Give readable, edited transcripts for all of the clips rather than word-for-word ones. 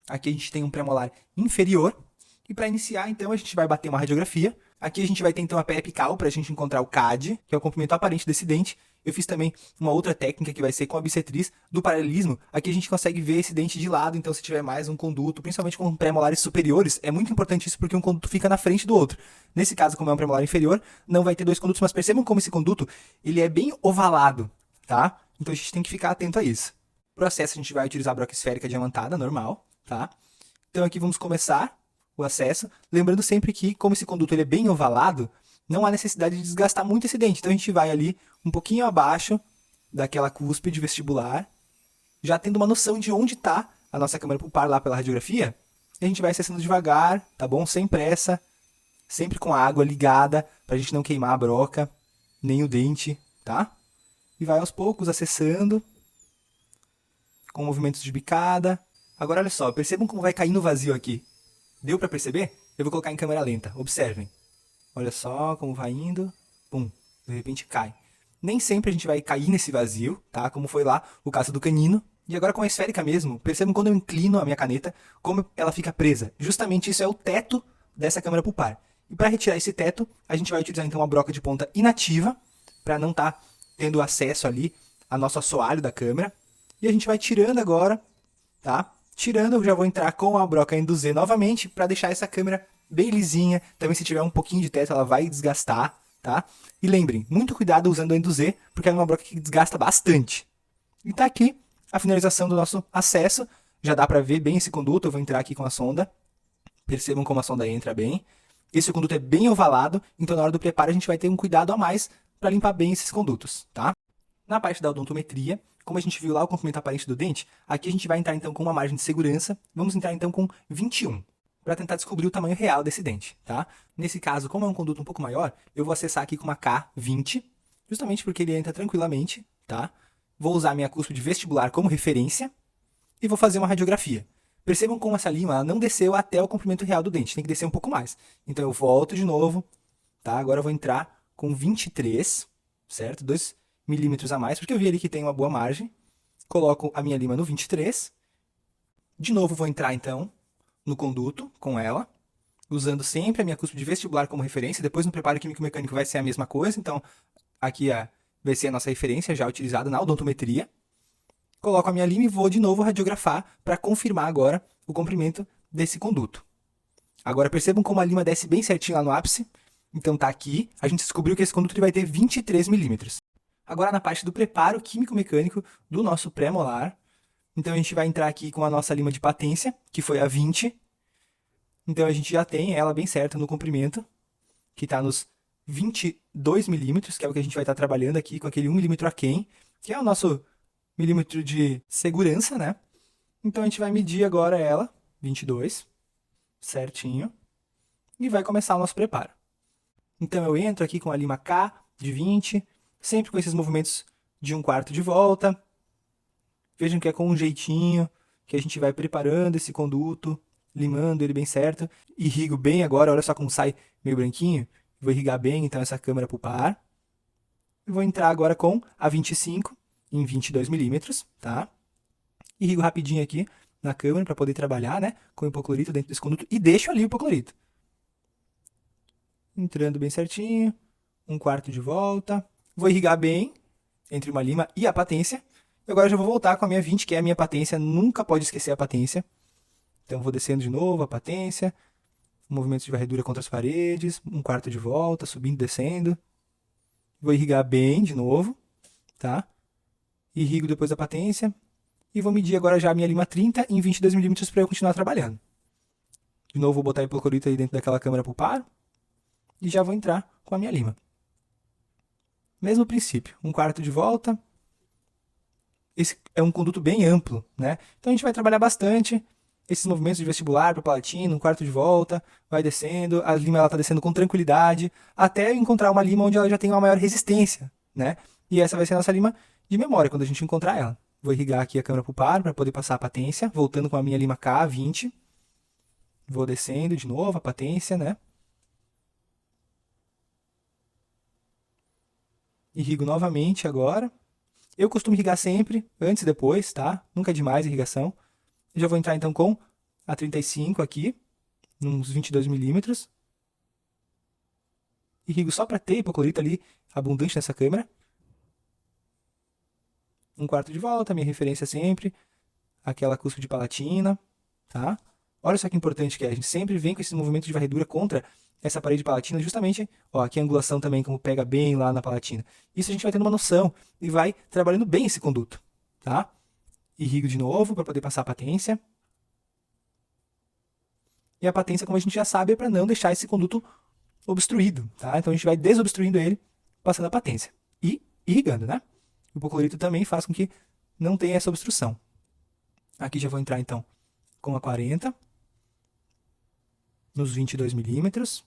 Aqui a gente tem um premolar inferior. E para iniciar, então, a gente vai bater uma radiografia. Aqui a gente vai ter, então, a pé apical para a gente encontrar o CAD, que é o comprimento aparente desse dente. Eu fiz também uma outra técnica que vai ser com a bissetriz do paralelismo. Aqui a gente consegue ver esse dente de lado, então se tiver mais um conduto, principalmente com pré-molares superiores, é muito importante isso porque um conduto fica na frente do outro. Nesse caso, como é um premolar inferior, não vai ter dois condutos, mas percebam como esse conduto ele é bem ovalado, tá? Então a gente tem que ficar atento a isso. Processo, a gente vai utilizar a broca esférica diamantada, normal, tá? Então aqui vamos começar o acesso, lembrando sempre que, como esse conduto ele é bem ovalado, não há necessidade de desgastar muito esse dente. Então a gente vai ali um pouquinho abaixo daquela cúspide vestibular, já tendo uma noção de onde está a nossa câmara pulpar lá pela radiografia, e a gente vai acessando devagar, tá bom? Sem pressa, sempre com a água ligada, para a gente não queimar a broca, nem o dente, tá? E vai aos poucos acessando, com movimentos de bicada. Agora olha só, percebam como vai caindo vazio aqui. Deu para perceber? Eu vou colocar em câmera lenta. Observem. Olha só como vai indo. Pum. De repente cai. Nem sempre a gente vai cair nesse vazio, tá? Como foi lá o caso do canino. E agora com a esférica mesmo, percebam quando eu inclino a minha caneta, como ela fica presa. Justamente isso é o teto dessa câmara pulpar. E para retirar esse teto, a gente vai utilizar então uma broca de ponta inativa, para não estar tendo acesso ali ao nosso assoalho da câmera. E a gente vai tirando agora, tá? Tirando, eu já vou entrar com a broca Endo Z novamente para deixar essa câmera bem lisinha. Também se tiver um pouquinho de teto, ela vai desgastar, tá? E lembrem, muito cuidado usando o Endo Z, porque é uma broca que desgasta bastante. E tá aqui a finalização do nosso acesso. Já dá para ver bem esse conduto, eu vou entrar aqui com a sonda. Percebam como a sonda entra bem. Esse conduto é bem ovalado, então na hora do preparo a gente vai ter um cuidado a mais para limpar bem esses condutos, tá? Na parte da odontometria, como a gente viu lá o comprimento aparente do dente, aqui a gente vai entrar então com uma margem de segurança. Vamos entrar então com 21, para tentar descobrir o tamanho real desse dente, tá? Nesse caso, como é um conduto um pouco maior, eu vou acessar aqui com uma K20, justamente porque ele entra tranquilamente, tá? Vou usar minha cúspide vestibular como referência e vou fazer uma radiografia. Percebam como essa lima ela não desceu até o comprimento real do dente, tem que descer um pouco mais. Então eu volto de novo, tá? Agora eu vou entrar com 23, certo? 2 milímetros a mais, porque eu vi ali que tem uma boa margem. Coloco a minha lima no 23. De novo vou entrar então no conduto com ela, usando sempre a minha cúspide vestibular como referência. Depois no preparo químico-mecânico vai ser a mesma coisa, então aqui vai ser a nossa referência já utilizada na odontometria. Coloco a minha lima e vou de novo radiografar para confirmar agora o comprimento desse conduto. Agora percebam como a lima desce bem certinho lá no ápice. Então tá aqui, a gente descobriu que esse conduto ele vai ter 23 milímetros. Agora na parte do preparo químico-mecânico do nosso pré-molar. Então a gente vai entrar aqui com a nossa lima de patência, que foi a 20. Então a gente já tem ela bem certa no comprimento, que está nos 22 milímetros, que é o que a gente vai estar trabalhando aqui, com aquele 1 milímetro aquém, que é o nosso milímetro de segurança, né? Então a gente vai medir agora ela, 22, certinho, e vai começar o nosso preparo. Então eu entro aqui com a lima K de 20, sempre com esses movimentos de 1/4 de volta. Vejam que é com um jeitinho que a gente vai preparando esse conduto, limando ele bem certo. Irrigo bem agora, olha só como sai meio branquinho. Vou irrigar bem então essa câmara pulpar. E vou entrar agora com a 25 em 22 milímetros, tá? Irrigo rapidinho aqui na câmara para poder trabalhar, né? Com o hipoclorito dentro desse conduto e deixo ali o hipoclorito. Entrando bem certinho, 1/4 de volta. Vou irrigar bem entre uma lima e a patência. E agora eu já vou voltar com a minha 20, que é a minha patência. Nunca pode esquecer a patência. Então vou descendo de novo a patência. Movimentos de varredura contra as paredes. 1/4 de volta, subindo, descendo. Vou irrigar bem de novo, tá? Irrigo depois da patência. E vou medir agora já a minha lima 30 em 22 milímetros para eu continuar trabalhando. De novo vou botar hipoclorito aí dentro daquela câmara pulpar. E já vou entrar com a minha lima. Mesmo princípio, 1/4 de volta. Esse é um conduto bem amplo, né? Então a gente vai trabalhar bastante esses movimentos de vestibular para o palatino, 1/4 de volta, vai descendo, a lima está descendo com tranquilidade, até eu encontrar uma lima onde ela já tem uma maior resistência, né? E essa vai ser a nossa lima de memória, quando a gente encontrar ela. Vou irrigar aqui a câmara pulpar para poder passar a patência, voltando com a minha lima K20. Vou descendo de novo a patência, né? Irrigo novamente agora. Eu costumo irrigar sempre, antes e depois, tá? Nunca é demais a irrigação. Já vou entrar então com a 35 aqui, uns 22 milímetros. Irrigo só para ter hipoclorito ali abundante nessa câmera. Um quarto de volta, minha referência sempre, aquela cuspe de palatina, tá? Olha só que importante que é, a gente sempre vem com esses movimentos de varredura contra essa parede palatina, justamente, ó, aqui a angulação também, como pega bem lá na palatina. Isso a gente vai tendo uma noção e vai trabalhando bem esse conduto, tá? Irrigo de novo para poder passar a patência. E a patência, como a gente já sabe, é para não deixar esse conduto obstruído, tá? Então a gente vai desobstruindo ele, passando a patência. E irrigando, né? O hipoclorito também faz com que não tenha essa obstrução. Aqui já vou entrar, então, com a 40, nos 22 milímetros.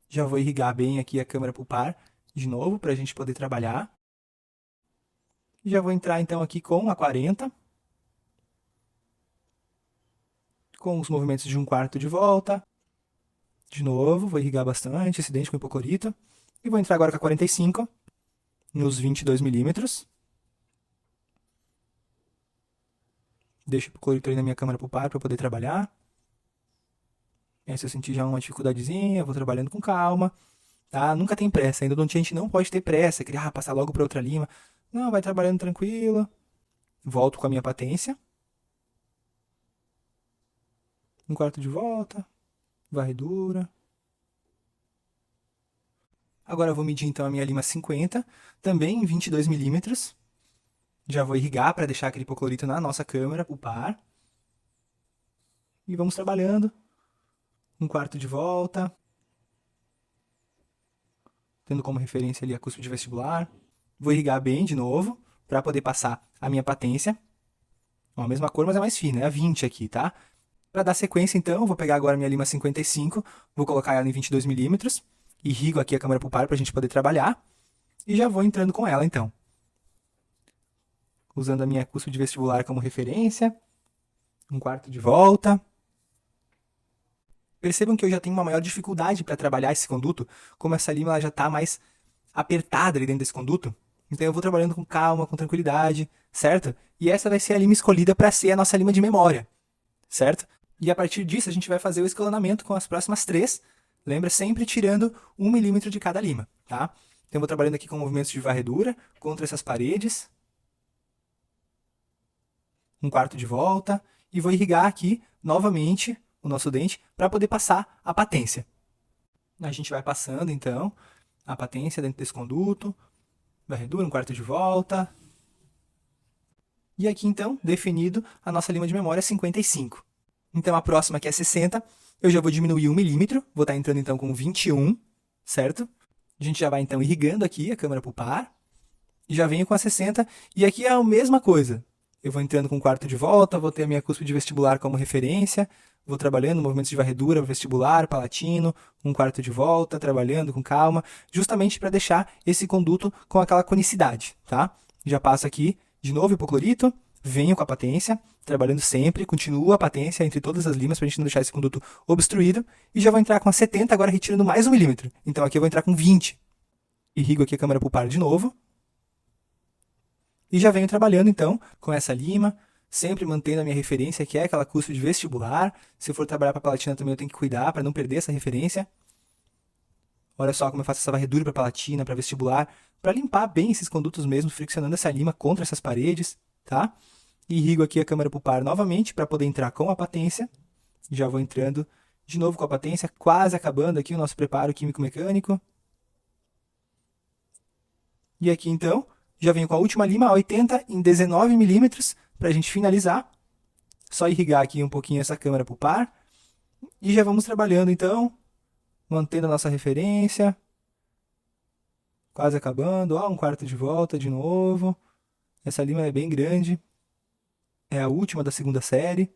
Já vou irrigar bem aqui a câmara pulpar, de novo, para a gente poder trabalhar. Já vou entrar, então, aqui com a 40, com os movimentos de um quarto de volta. De novo, vou irrigar bastante, esse dente com hipoclorito. E vou entrar agora com a 45, nos 22 milímetros. Deixo o hipoclorito aí na minha câmara pulpar para poder trabalhar. Se eu sentir já uma dificuldadezinha, vou trabalhando com calma. Tá? Nunca tem pressa, a endodontite não pode ter pressa, querer passar logo para outra lima. Não, vai trabalhando tranquilo. Volto com a minha patência. Um quarto de volta. Varredura. Agora eu vou medir então a minha lima 50, também em 22 milímetros. Já vou irrigar para deixar aquele hipoclorito na nossa câmara pulpar. E vamos trabalhando. Um quarto de volta. Tendo como referência ali a cuspe de vestibular. Vou irrigar bem de novo, para poder passar a minha patência. Ó, a mesma cor, mas é mais fina, é a 20 aqui, tá? Para dar sequência, então, vou pegar agora a minha lima 55, vou colocar ela em 22 milímetros. Irrigo aqui a câmara pulpar para a gente poder trabalhar. E já vou entrando com ela, então. Usando a minha cuspe de vestibular como referência. Um quarto de volta. Percebam que eu já tenho uma maior dificuldade para trabalhar esse conduto, como essa lima ela já está mais apertada ali dentro desse conduto. Então eu vou trabalhando com calma, com tranquilidade, certo? E essa vai ser a lima escolhida para ser a nossa lima de memória, certo? E a partir disso a gente vai fazer o escalonamento com as próximas 3, lembra? Sempre tirando 1 milímetro de cada lima, tá? Então eu vou trabalhando aqui com movimentos de varredura contra essas paredes. Um quarto de volta. E vou irrigar aqui novamente o nosso dente para poder passar a patência. A gente vai passando, então, a patência dentro desse conduto. Varredura, um quarto de volta. E aqui, então, definido a nossa lima de memória 55. Então, a próxima, que é 60, eu já vou diminuir 1 milímetro. Vou estar entrando, então, com 21, certo? A gente já vai, então, irrigando aqui a câmara pulpar. E já venho com a 60. E aqui é a mesma coisa. Eu vou entrando com um quarto de volta, vou ter a minha cuspe de vestibular como referência. Vou trabalhando movimentos de varredura, vestibular, palatino, um quarto de volta, trabalhando com calma, justamente para deixar esse conduto com aquela conicidade, tá? Já passo aqui, de novo, hipoclorito, venho com a patência, trabalhando sempre, continuo a patência entre todas as limas para a gente não deixar esse conduto obstruído, e já vou entrar com a 70, agora retirando mais 1 milímetro. Então aqui eu vou entrar com 20. Irrigo aqui a câmara pulpar de novo. E já venho trabalhando, então, com essa lima, sempre mantendo a minha referência, que é aquela cuspe de vestibular. Se eu for trabalhar para a palatina também eu tenho que cuidar para não perder essa referência. Olha só como eu faço essa varredura para a palatina, para vestibular, para limpar bem esses condutos mesmo, friccionando essa lima contra essas paredes, tá? E irrigo aqui a câmara pulpar novamente para poder entrar com a patência. Já vou entrando de novo com a patência, quase acabando aqui o nosso preparo químico-mecânico. E aqui, então, já venho com a última lima, a 80, em 19 milímetros, para a gente finalizar. Só irrigar aqui um pouquinho essa câmara pulpar. E já vamos trabalhando, então, mantendo a nossa referência. Quase acabando. Ó, um quarto de volta de novo. Essa lima é bem grande. É a última da segunda série.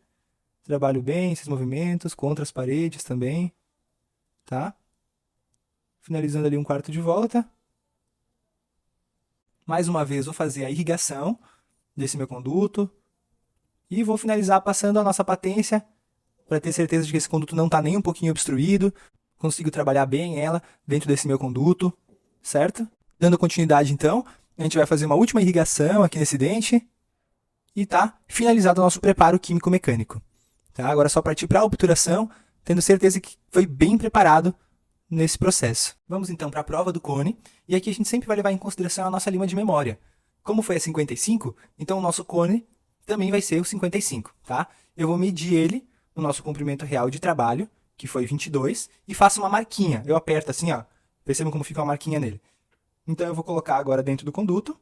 Trabalho bem esses movimentos, contra as paredes também. Tá? Finalizando ali um quarto de volta. Mais uma vez, vou fazer a irrigação desse meu conduto. E vou finalizar passando a nossa patência para ter certeza de que esse conduto não está nem um pouquinho obstruído. Consigo trabalhar bem ela dentro desse meu conduto, certo? Dando continuidade, então, a gente vai fazer uma última irrigação aqui nesse dente. E tá finalizado o nosso preparo químico-mecânico. Tá? Agora é só partir para a obturação, tendo certeza que foi bem preparado nesse processo. Vamos então para a prova do cone, e aqui a gente sempre vai levar em consideração a nossa lima de memória. Como foi a 55, então o nosso cone também vai ser o 55, tá? Eu vou medir ele no nosso comprimento real de trabalho, que foi 22, e faço uma marquinha. Eu aperto assim, ó. Percebam como fica uma marquinha nele. Então eu vou colocar agora dentro do conduto.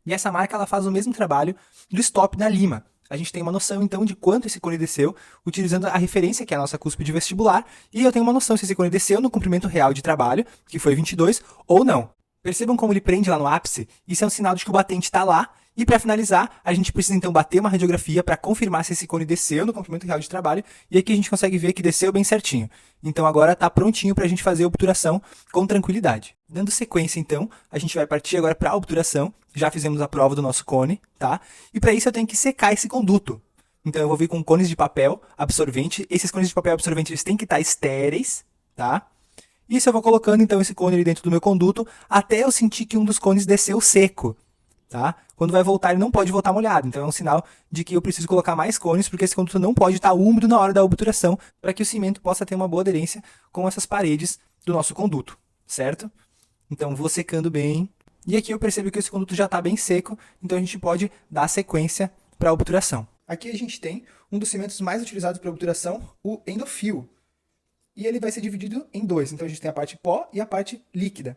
E essa marca ela faz o mesmo trabalho do stop na lima. A gente tem uma noção, então, de quanto esse cone desceu, utilizando a referência, que é a nossa cúspide vestibular, e eu tenho uma noção se esse cone desceu no comprimento real de trabalho, que foi 22, ou não. Percebam como ele prende lá no ápice? Isso é um sinal de que o batente está lá. E para finalizar, a gente precisa então bater uma radiografia para confirmar se esse cone desceu no comprimento real de trabalho. E aqui a gente consegue ver que desceu bem certinho. Então agora está prontinho para a gente fazer a obturação com tranquilidade. Dando sequência então, a gente vai partir agora para a obturação. Já fizemos a prova do nosso cone, tá? E para isso eu tenho que secar esse conduto. Então eu vou vir com cones de papel absorvente. Esses cones de papel absorvente eles têm que estar estéreis, tá? Isso eu vou colocando então esse cone ali dentro do meu conduto até eu sentir que um dos cones desceu seco, tá? Quando vai voltar ele não pode voltar molhado, então é um sinal de que eu preciso colocar mais cones porque esse conduto não pode estar úmido na hora da obturação para que o cimento possa ter uma boa aderência com essas paredes do nosso conduto, certo? Então vou secando bem e aqui eu percebo que esse conduto já está bem seco, então a gente pode dar sequência para a obturação. Aqui a gente tem um dos cimentos mais utilizados para obturação, o endofil. E ele vai ser dividido em dois. Então a gente tem a parte pó e a parte líquida.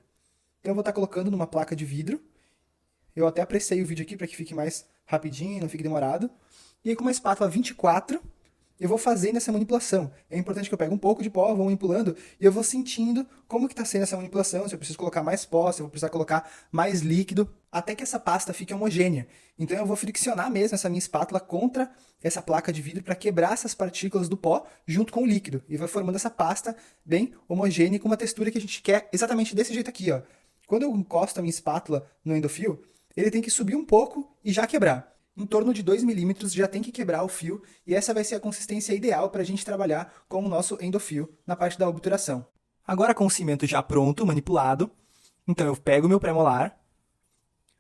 Então eu vou estar colocando numa placa de vidro. Eu até apressei o vídeo aqui para que fique mais rapidinho, não fique demorado. E aí com uma espátula 24, eu vou fazendo essa manipulação. É importante que eu pegue um pouco de pó, vou manipulando, e eu vou sentindo como que está sendo essa manipulação, se eu preciso colocar mais pó, se eu vou precisar colocar mais líquido, até que essa pasta fique homogênea. Então eu vou friccionar mesmo essa minha espátula contra essa placa de vidro para quebrar essas partículas do pó junto com o líquido. E vai formando essa pasta bem homogênea com uma textura que a gente quer exatamente desse jeito aqui, ó. Quando eu encosto a minha espátula no endofil, ele tem que subir um pouco e já quebrar. Em torno de 2 milímetros já tem que quebrar o fio, e essa vai ser a consistência ideal para a gente trabalhar com o nosso endofil na parte da obturação. Agora com o cimento já pronto, manipulado, então eu pego o meu pré-molar,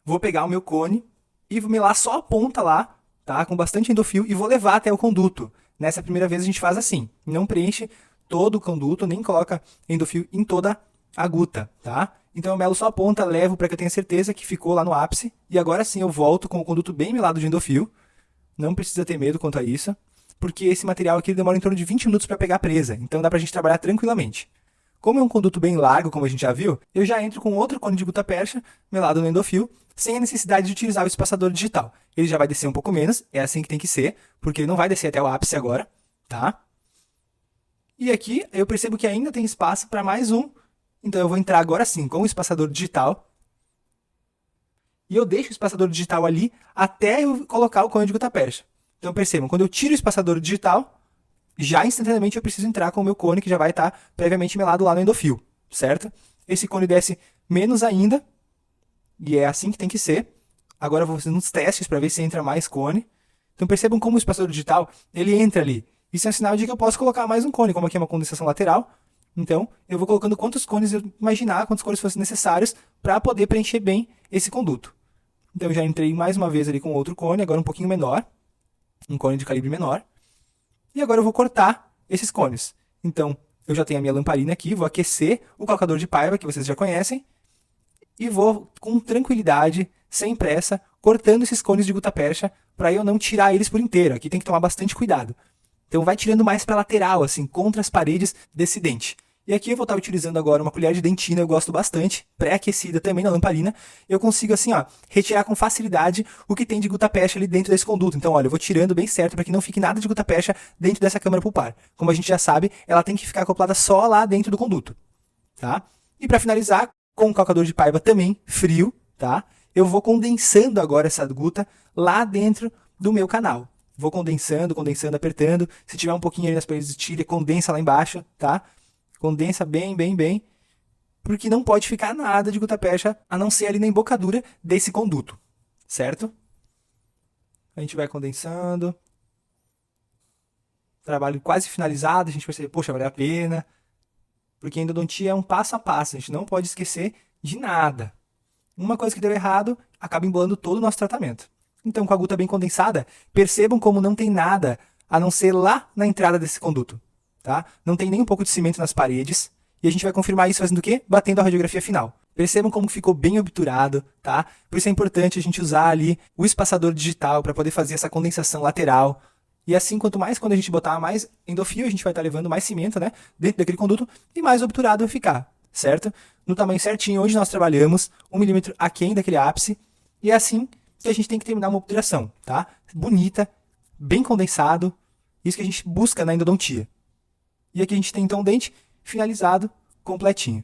vou pegar o meu cone e vou melar só a ponta lá, tá? Com bastante endofil, e vou levar até o conduto. Nessa primeira vez a gente faz assim, não preenche todo o conduto, nem coloca endofil em toda a guta, tá? Então eu melo só a ponta, levo para que eu tenha certeza que ficou lá no ápice. E agora sim eu volto com o conduto bem melado de endofil. Não precisa ter medo quanto a isso, porque esse material aqui demora em torno de 20 minutos para pegar presa. Então dá pra gente trabalhar tranquilamente. Como é um conduto bem largo, como a gente já viu, eu já entro com outro cone de guta-percha melado no endofil, sem a necessidade de utilizar o espaçador digital. Ele já vai descer um pouco menos, é assim que tem que ser, porque ele não vai descer até o ápice agora, tá? E aqui eu percebo que ainda tem espaço para mais um. Então eu vou entrar agora sim com o espaçador digital. E eu deixo o espaçador digital ali até eu colocar o cone de guta-percha. Então percebam, quando eu tiro o espaçador digital, já instantaneamente eu preciso entrar com o meu cone que já vai estar previamente melado lá no endofil, certo? Esse cone desce menos ainda, e é assim que tem que ser. Agora eu vou fazendo uns testes para ver se entra mais cone. Então percebam como o espaçador digital, ele entra ali. Isso é um sinal de que eu posso colocar mais um cone, como aqui é uma condensação lateral. Então, eu vou colocando quantos cones eu imaginar, quantos cones fossem necessários para poder preencher bem esse conduto. Então, eu já entrei mais uma vez ali com outro cone, agora um pouquinho menor, um cone de calibre menor. E agora eu vou cortar esses cones. Então, eu já tenho a minha lamparina aqui, vou aquecer o calcador de paiva, que vocês já conhecem, e vou, com tranquilidade, sem pressa, cortando esses cones de guta-percha para eu não tirar eles por inteiro. Aqui tem que tomar bastante cuidado. Então, vai tirando mais para lateral, assim, contra as paredes desse dente. E aqui eu vou estar utilizando agora uma colher de dentina, eu gosto bastante, pré-aquecida também na lamparina. Eu consigo assim, ó, retirar com facilidade o que tem de guta-percha ali dentro desse conduto. Então, olha, eu vou tirando bem certo para que não fique nada de guta-percha dentro dessa câmara pulpar. Como a gente já sabe, ela tem que ficar acoplada só lá dentro do conduto, tá? E para finalizar, com o calcador de paiva também frio, tá? Eu vou condensando agora essa guta lá dentro do meu canal. Vou condensando, apertando. Se tiver um pouquinho ali nas paredes de tilha, condensa lá embaixo, tá? Condensa bem, bem, bem, porque não pode ficar nada de guta-percha a não ser ali na embocadura desse conduto, certo? A gente vai condensando. Trabalho quase finalizado, a gente percebe, poxa, vale a pena. Porque a endodontia é um passo a passo, a gente não pode esquecer de nada. Uma coisa que deu errado, acaba embolando todo o nosso tratamento. Então, com a guta bem condensada, percebam como não tem nada a não ser lá na entrada desse conduto, tá? Não tem nem um pouco de cimento nas paredes, e a gente vai confirmar isso fazendo o quê? Batendo a radiografia final. Percebam como ficou bem obturado, tá? Por isso é importante a gente usar ali o espaçador digital para poder fazer essa condensação lateral. E assim, quando a gente botar mais endofio, a gente vai estar levando mais cimento, né, dentro daquele conduto e mais obturado vai ficar, certo? No tamanho certinho, onde nós trabalhamos, 1 milímetro aquém daquele ápice. E é assim que a gente tem que terminar uma obturação, tá? Bonita, bem condensado, isso que a gente busca na endodontia. E aqui a gente tem então o dente finalizado, completinho.